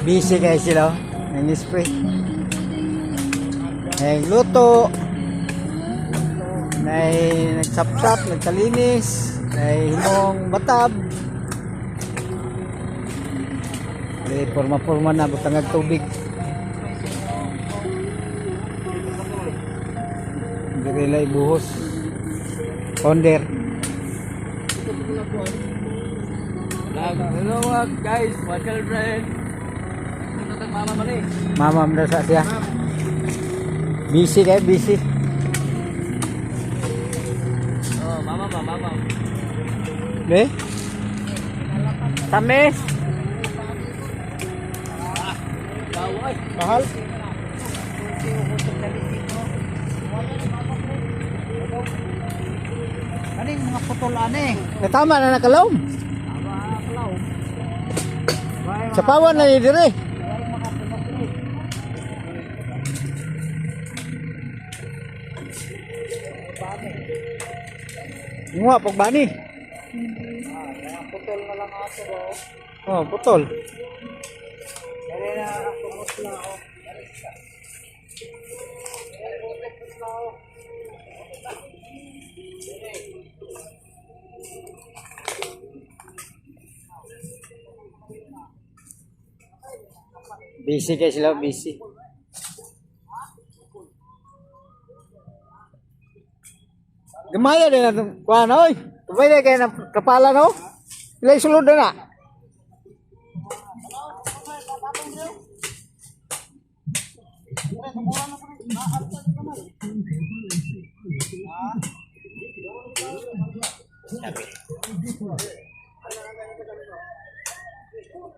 Busy kayo sila. Nag-spray. Nagluto. Nagsap-sap, nagkalinis. Himong batab. Forma-forma na butangag tubig. Dirila ibuhos. Ponder. Hello guys, my children. Mama mali. Mama mo sa siya. Busy kayo, busy. Oh, mama. Eh? Tamis. Baway. Mahal. Kaning mga putol ane. Tama na nakalawm. Sa pawan na ni dire. Nga pagbani. Putol na lang ato ba? Oh, putol. Dali na ako musla oh. Busy kayo sila, busy. Gamaya din na kuha na, oy. Tumay na kayo ng kapala, no? Ilay sulod na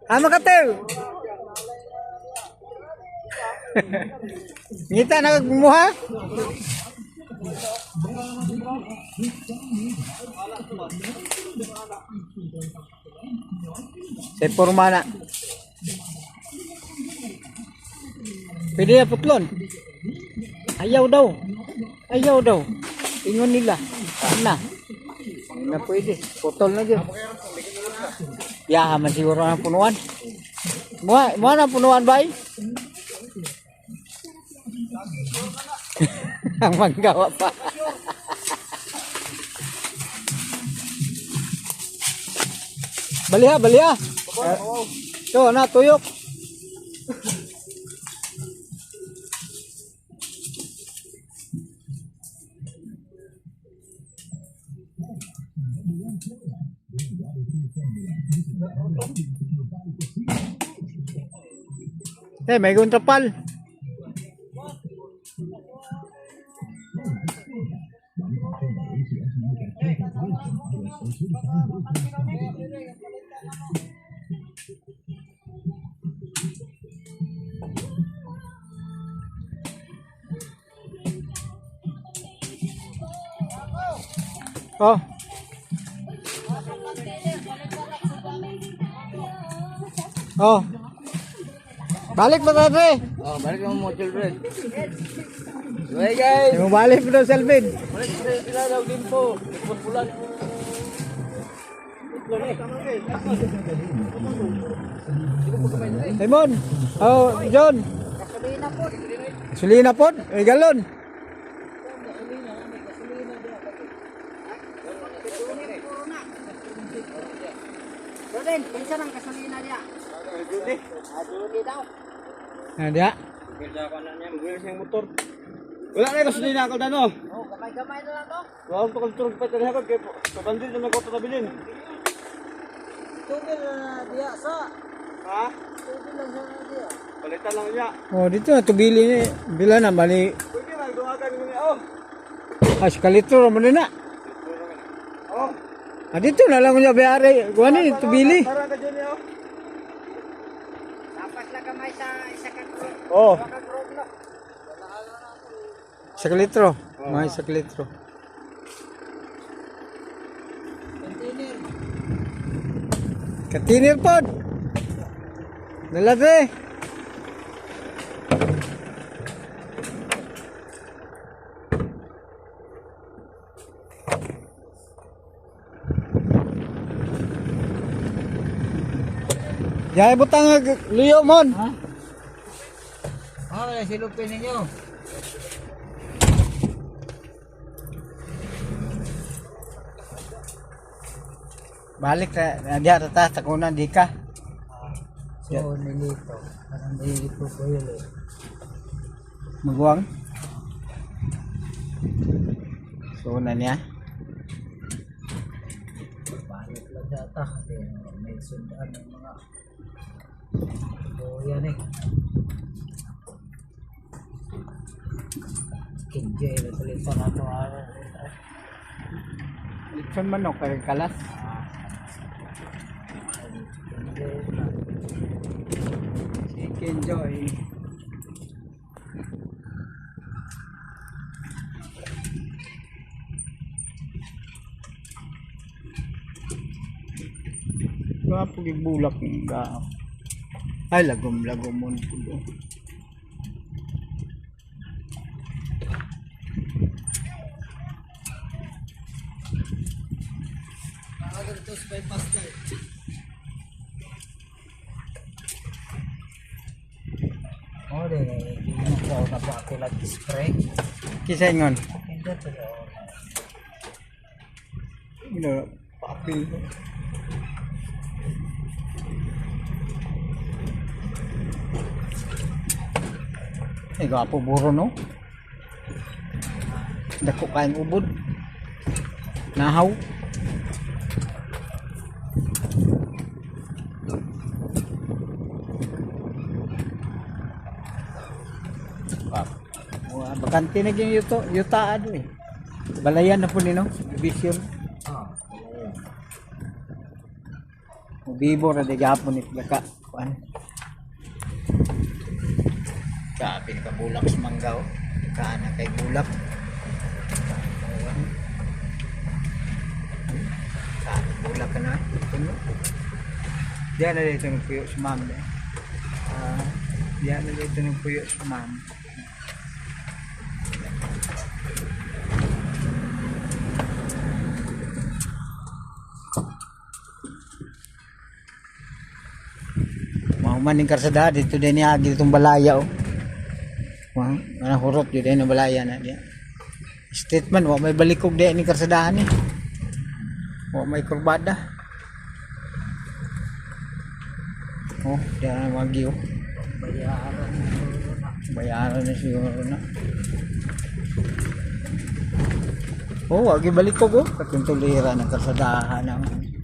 na. Makatel. Ngita na kagumuha? Sa forma na. Pwede na putlon. Ayaw daw. Ingon nila. Na. Na pwede. Putol na dyan. Yaman siguro ang punuan. Mua na punuan ba? Ang manggawa pa. Baliha. Ito na, tuyok. May guntrapal. Oh. Oh. Balik ba tayo? Oh, balik mo children. Hey guys. Yung balik mo daw, Selvin. Balik sila daw din po. Pulan. Simon. Oh, John. Gasolina po. Galon. Roden, pinsan ang gasolina niya. Juli daw. Dia. Kerja ko na niya, magwilis yung motor. Wala na gasolina ako dano. Oh, gamay-gamay na lang to. Wala ko kontrol pa tali ako kay pabandil na ko tabilin. Tugil na diya sa. Ha? Tugil lang sa diya. Palitan lang niya. Oh, dito na tubili ni. Bila na bali. Pwede lang dumagan mo niya. Oh. Kalitro mo na. Oh. Dito na lang niya bayari. Kuani tubili. Para ka diyan oh. Dapat lang gamay sa isa ka group. Oh, Baka group na. sa kalitro. May sa kalitro. Container. Katinir pod. Nalate. Yaya butang luyo mon. Ha? Wala silupin ninyo. Balik na diya ta takunan di ka. So, nilito. Parang nilito ko yun eh. Maguwang. So na niya. Balik lang data kasi may sundaan ng mga yan eh. Kinjay na salita na ito araw. Lechon manok kay kalas. Chicken joy. Kapo gibulak ng gao. Ay lagom-lagom mo nito. Oh, deh, ini kau dapat aku lagi spray. Kisah ingon. Hindi to daw. Ina papel. Eh gapo buro no. Dako kain ubod. Nahaw. Bakante na yung yutaan eh. Balayan na po nino, division. Ah, Bibo ra de gapon ni laka kuan. Sabi ka bulak sa manggaw, kana kay bulak. Sabi bulak ka na. Diyan na dito ng puyo sa ma'am. Diyan na dito ng puyo sa ma'am. Mahuman yung karsada dito din niya ditong balaya oh. Mana hurot yun din ang balaya na diya. Statement wa may balikog din ni karsadahan ni. Wa may kurbada. Oh, diyan ang wagi oh. Bayaran na siguro na. Oh, wagi balikog oh. Katong tulira ng karsadahan ng